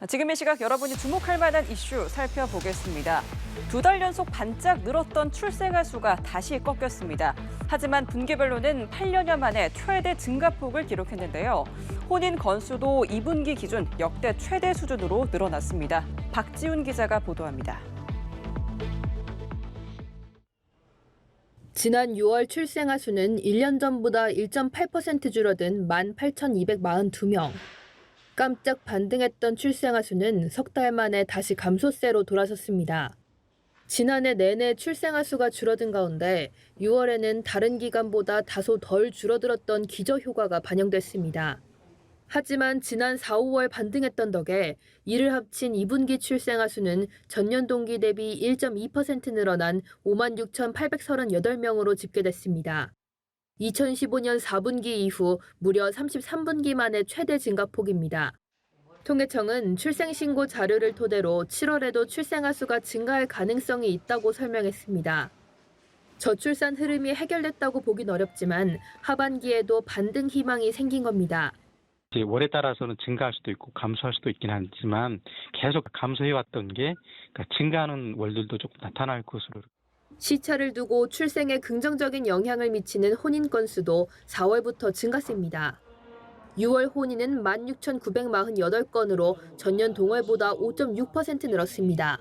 지금 이 시각 여러분이 주목할 만한 이슈 살펴보겠습니다. 2달 연속 반짝 늘었던 출생아 수가 다시 꺾였습니다. 하지만 분기별로는 8년여 만에 최대 증가폭을 기록했는데요. 혼인 건수도 2분기 기준 역대 최대 수준으로 늘어났습니다. 박지훈 기자가 보도합니다. 지난 6월 출생아 수는 1년 전보다 1.8% 줄어든 18,242명. 깜짝 반등했던 출생아 수는 석 달 만에 다시 감소세로 돌아섰습니다. 지난해 내내 출생아 수가 줄어든 가운데 6월에는 다른 기간보다 다소 덜 줄어들었던 기저 효과가 반영됐습니다. 하지만 지난 4, 5월 반등했던 덕에 이를 합친 2분기 출생아 수는 전년 동기 대비 1.2% 늘어난 56,838명으로 집계됐습니다. 2015년 4분기 이후 무려 33분기 만에 최대 증가폭입니다. 통계청은 출생신고 자료를 토대로 7월에도 출생아 수가 증가할 가능성이 있다고 설명했습니다. 저출산 흐름이 해결됐다고 보긴 어렵지만 하반기에도 반등 희망이 생긴 겁니다. 월에 따라서는 증가할 수도 있고 감소할 수도 있긴 하지만 계속 감소해왔던 게 증가하는 월들도 조금 나타날 것으로. 시차를 두고 출생에 긍정적인 영향을 미치는 혼인 건수도 4월부터 증가세입니다. 6월 혼인은 16,948건으로 전년 동월보다 5.6% 늘었습니다.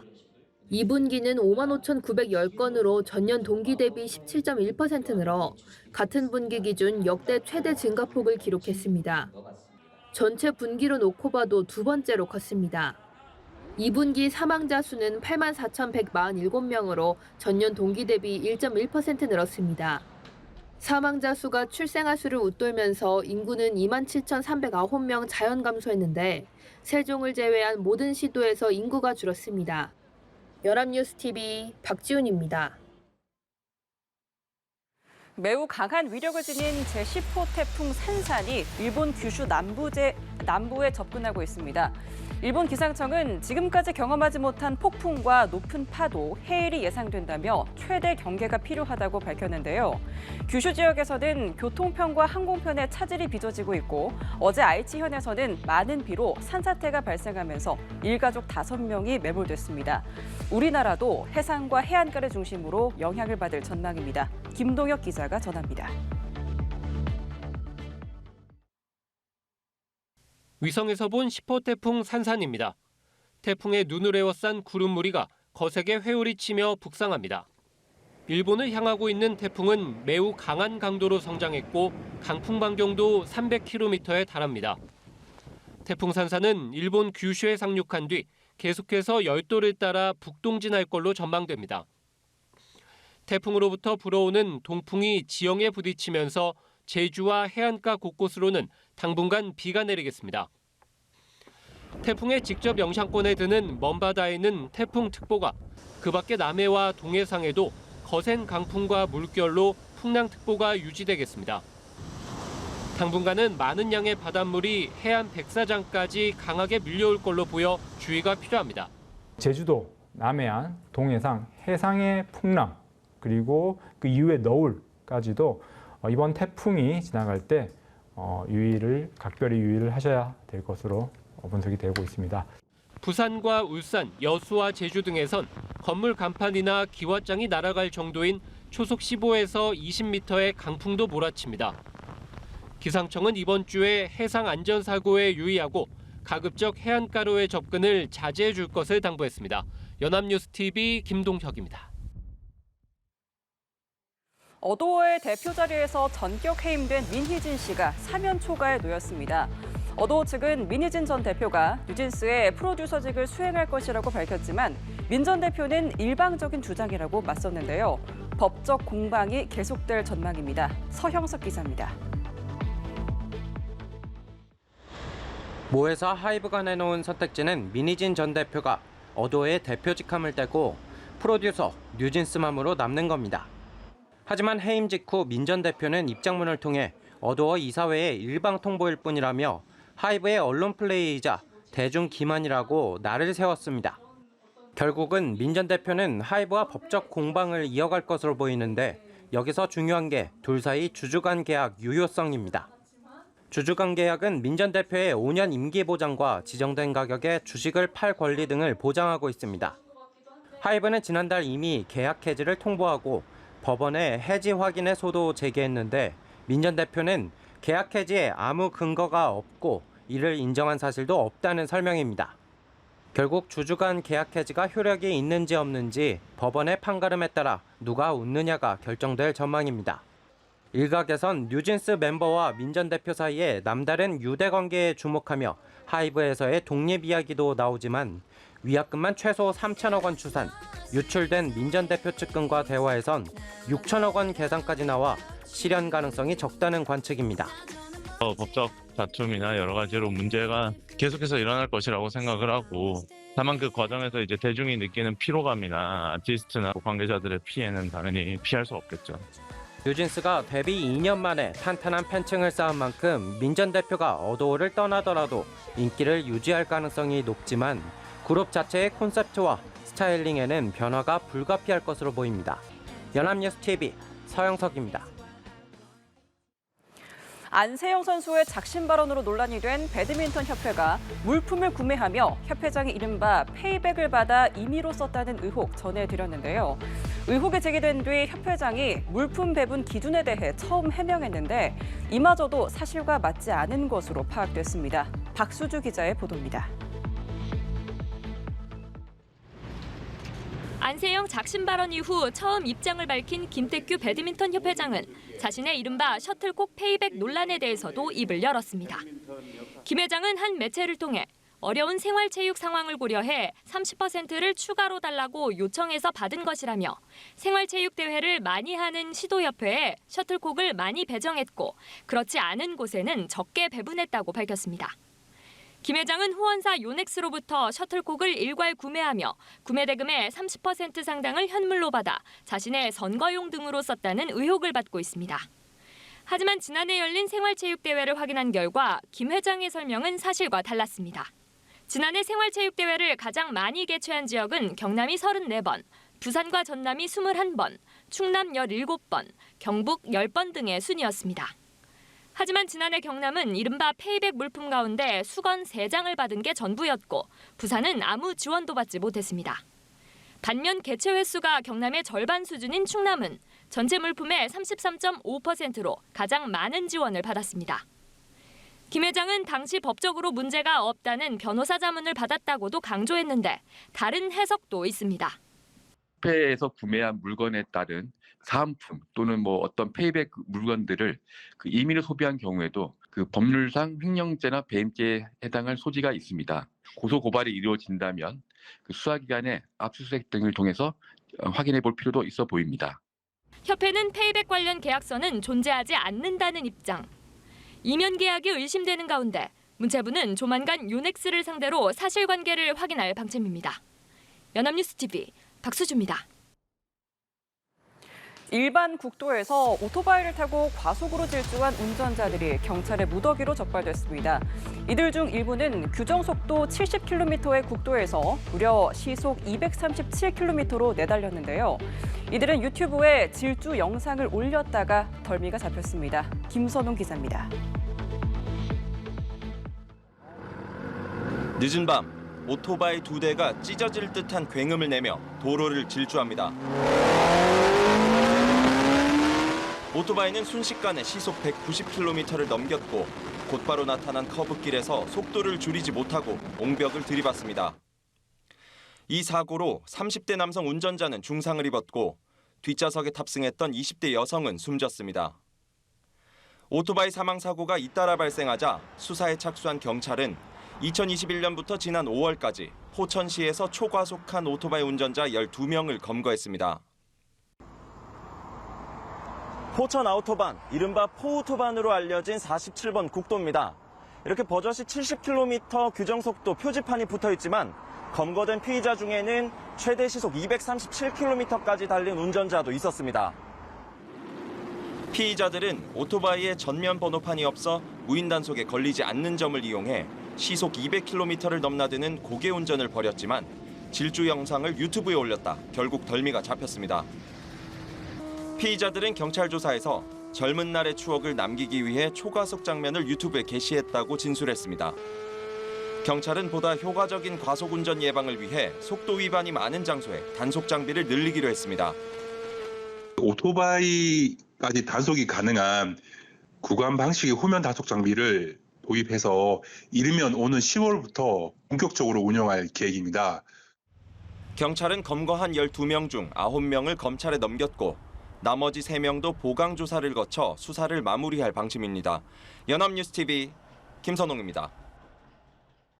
2분기는 55,910건으로 전년 동기 대비 17.1% 늘어 같은 분기 기준 역대 최대 증가폭을 기록했습니다. 전체 분기로 놓고 봐도 두 번째로 컸습니다. 2분기 사망자 수는 84,147명으로 전년 동기 대비 1.1% 늘었습니다. 사망자 수가 출생아 수를 웃돌면서 인구는 27,309명 자연 감소했는데 세종을 제외한 모든 시도에서 인구가 줄었습니다. 연합뉴스TV 박지훈입니다. 매우 강한 위력을 지닌 제10호 태풍 산산이 일본 규슈 남부에 접근하고 있습니다. 일본 기상청은 지금까지 경험하지 못한 폭풍과 높은 파도, 해일이 예상된다며 최대 경계가 필요하다고 밝혔는데요. 규슈 지역에서는 교통편과 항공편에 차질이 빚어지고 있고 어제 아이치현에서는 많은 비로 산사태가 발생하면서 일가족 5명이 매몰됐습니다. 우리나라도 해상과 해안가를 중심으로 영향을 받을 전망입니다. 김동혁 기자가 전합니다. 위성에서 본 10호 태풍 산산입니다. 태풍의 눈을 에워싼 구름무리가 거세게 회오리 치며 북상합니다. 일본을 향하고 있는 태풍은 매우 강한 강도로 성장했고 강풍 반경도 300km에 달합니다. 태풍 산산은 일본 규슈에 상륙한 뒤 계속해서 열도를 따라 북동진할 걸로 전망됩니다. 태풍으로부터 불어오는 동풍이 지형에 부딪히면서 제주와 해안가 곳곳으로는 당분간 비가 내리겠습니다. 태풍의 직접 영향권에 드는 먼바다에는 태풍특보가, 그 밖에 남해와 동해상에도 거센 강풍과 물결로 풍랑특보가 유지되겠습니다. 당분간은 많은 양의 바닷물이 해안 백사장까지 강하게 밀려올 걸로 보여 주의가 필요합니다. 제주도, 남해안, 동해상, 해상의 풍랑, 그리고 그 이후의 너울까지도 이번 태풍이 지나갈 때 각별히 유의를 하셔야 될 것으로 분석이 되고 있습니다. 부산과 울산, 여수와 제주 등에선 건물 간판이나 기와장이 날아갈 정도인 초속 15에서 20m의 강풍도 몰아칩니다. 기상청은 이번 주에 해상 안전사고에 유의하고 가급적 해안가로의 접근을 자제해 줄 것을 당부했습니다. 연합뉴스TV 김동혁입니다. 어도어의 대표 자리에서 전격 해임된 민희진 씨가 사면 초과에 놓였습니다. 어도어 측은 민희진 전 대표가 뉴진스의 프로듀서직을 수행할 것이라고 밝혔지만 민 전 대표는 일방적인 주장이라고 맞섰는데요. 법적 공방이 계속될 전망입니다. 서형석 기자입니다. 모회사 하이브가 내놓은 선택지는 민희진 전 대표가 어도어의 대표직함을 떼고 프로듀서 뉴진스맘으로 남는 겁니다. 하지만 해임 직후 민 전 대표는 입장문을 통해 어도어 이사회의 일방 통보일 뿐이라며 하이브의 언론 플레이이자 대중 기만이라고 날을 세웠습니다. 결국은 민 전 대표는 하이브와 법적 공방을 이어갈 것으로 보이는데 여기서 중요한 게 둘 사이 주주간 계약 유효성입니다. 주주 간 계약은 민 전 대표의 5년 임기 보장과 지정된 가격에 주식을 팔 권리 등을 보장하고 있습니다. 하이브는 지난달 이미 계약 해지를 통보하고 법원에 해지 확인해소도 제기했는데 민 전 대표는 계약 해지에 아무 근거가 없고 이를 인정한 사실도 없다는 설명입니다. 결국 주주 간 계약 해지가 효력이 있는지 없는지 법원의 판가름에 따라 누가 웃느냐가 결정될 전망입니다. 일각에선 뉴진스 멤버와 민 전 대표 사이에 남다른 유대 관계에 주목하며 하이브에서의 독립 이야기도 나오지만 위약금만 최소 3천억 원 추산, 유출된 민 전 대표 측근과 대화에선 6천억 원 계산까지 나와 실현 가능성이 적다는 관측입니다. 법적 다툼이나 여러 가지로 문제가 계속해서 일어날 것이라고 생각을 하고, 다만 그 과정에서 이제 대중이 느끼는 피로감이나 아티스트나 관계자들의 피해는 당연히 피할 수 없겠죠. 뉴진스가 데뷔 2년 만에 탄탄한 팬층을 쌓은 만큼 민 전 대표가 어도어를 떠나더라도 인기를 유지할 가능성이 높지만 그룹 자체의 콘셉트와 스타일링에는 변화가 불가피할 것으로 보입니다. 연합뉴스TV 서영석입니다. 안세영 선수의 작심 발언으로 논란이 된 배드민턴 협회가 물품을 구매하며 협회장이 이른바 페이백을 받아 임의로 썼다는 의혹 전해드렸는데요. 의혹이 제기된 뒤 협회장이 물품 배분 기준에 대해 처음 해명했는데 이마저도 사실과 맞지 않은 것으로 파악됐습니다. 박수주 기자의 보도입니다. 안세영 작심 발언 이후 처음 입장을 밝힌 김태규 배드민턴 협회장은 자신의 이른바 셔틀콕 페이백 논란에 대해서도 입을 열었습니다. 김 회장은 한 매체를 통해 어려운 생활체육 상황을 고려해 30%를 추가로 달라고 요청해서 받은 것이라며 생활체육 대회를 많이 하는 시도협회에 셔틀콕을 많이 배정했고 그렇지 않은 곳에는 적게 배분했다고 밝혔습니다. 김 회장은 후원사 요넥스로부터 셔틀콕을 일괄 구매하며 구매 대금의 30% 상당을 현물로 받아 자신의 선거용 등으로 썼다는 의혹을 받고 있습니다. 하지만 지난해 열린 생활체육대회를 확인한 결과 김 회장의 설명은 사실과 달랐습니다. 지난해 생활체육대회를 가장 많이 개최한 지역은 경남이 34번, 부산과 전남이 21번, 충남 17번, 경북 10번 등의 순이었습니다. 하지만 지난해 경남은 이른바 페이백 물품 가운데 수건 3장을 받은 게 전부였고 부산은 아무 지원도 받지 못했습니다. 반면 개최 횟수가 경남의 절반 수준인 충남은 전체 물품의 33.5%로 가장 많은 지원을 받았습니다. 김 회장은 당시 법적으로 문제가 없다는 변호사 자문을 받았다고도 강조했는데 다른 해석도 있습니다. 협회에서 구매한 물건에 따른 사은품 또는 어떤 페이백 물건들을 임의로 소비한 경우에도 법률상 횡령죄나 배임죄에 해당할 소지가 있습니다. 고소 고발이 이루어진다면 수사기관의 압수수색 등을 통해서 확인해 볼 필요도 있어 보입니다. 협회는 페이백 관련 계약서는 존재하지 않는다는 입장. 이면 계약이 의심되는 가운데 문체부는 조만간 요넥스를 상대로 사실관계를 확인할 방침입니다. 연합뉴스TV 박수주입니다. 일반 국도에서 오토바이를 타고 과속으로 질주한 운전자들이 경찰의 무더기로 적발됐습니다. 이들 중 일부는 규정속도 70km의 국도에서 무려 시속 237km로 내달렸는데요. 이들은 유튜브에 질주 영상을 올렸다가 덜미가 잡혔습니다. 김선웅 기자입니다. 늦은 밤 오토바이 2대가 찢어질 듯한 굉음을 내며 도로를 질주합니다. 오토바이는 순식간에 시속 190km를 넘겼고 곧바로 나타난 커브길에서 속도를 줄이지 못하고 옹벽을 들이받습니다. 이 사고로 30대 남성 운전자는 중상을 입었고 뒷좌석에 탑승했던 20대 여성은 숨졌습니다. 오토바이 사망 사고가 잇따라 발생하자 수사에 착수한 경찰은 2021년부터 지난 5월까지 포천시에서 초과속한 오토바이 운전자 12명을 검거했습니다. 포천 아우토반, 이른바 포우토반으로 알려진 47번 국도입니다. 이렇게 버젓이 70km 규정속도 표지판이 붙어있지만 검거된 피의자 중에는 최대 시속 237km까지 달린 운전자도 있었습니다. 피의자들은 오토바이에 전면 번호판이 없어 무인 단속에 걸리지 않는 점을 이용해 시속 200km를 넘나드는 고개 운전을 벌였지만 질주 영상을 유튜브에 올렸다 결국 덜미가 잡혔습니다. 피의자들은 경찰 조사에서 젊은 날의 추억을 남기기 위해 초과속 장면을 유튜브에 게시했다고 진술했습니다. 경찰은 보다 효과적인 과속운전 예방을 위해 속도 위반이 많은 장소에 단속 장비를 늘리기로 했습니다. 오토바이까지 단속이 가능한 구간 방식의 후면 단속 장비를 도입해서 이르면 오는 10월부터 본격적으로 운영할 계획입니다. 경찰은 검거한 12명 중 9명을 검찰에 넘겼고 나머지 3명도 보강 조사를 거쳐 수사를 마무리할 방침입니다. 연합뉴스TV 김선홍입니다.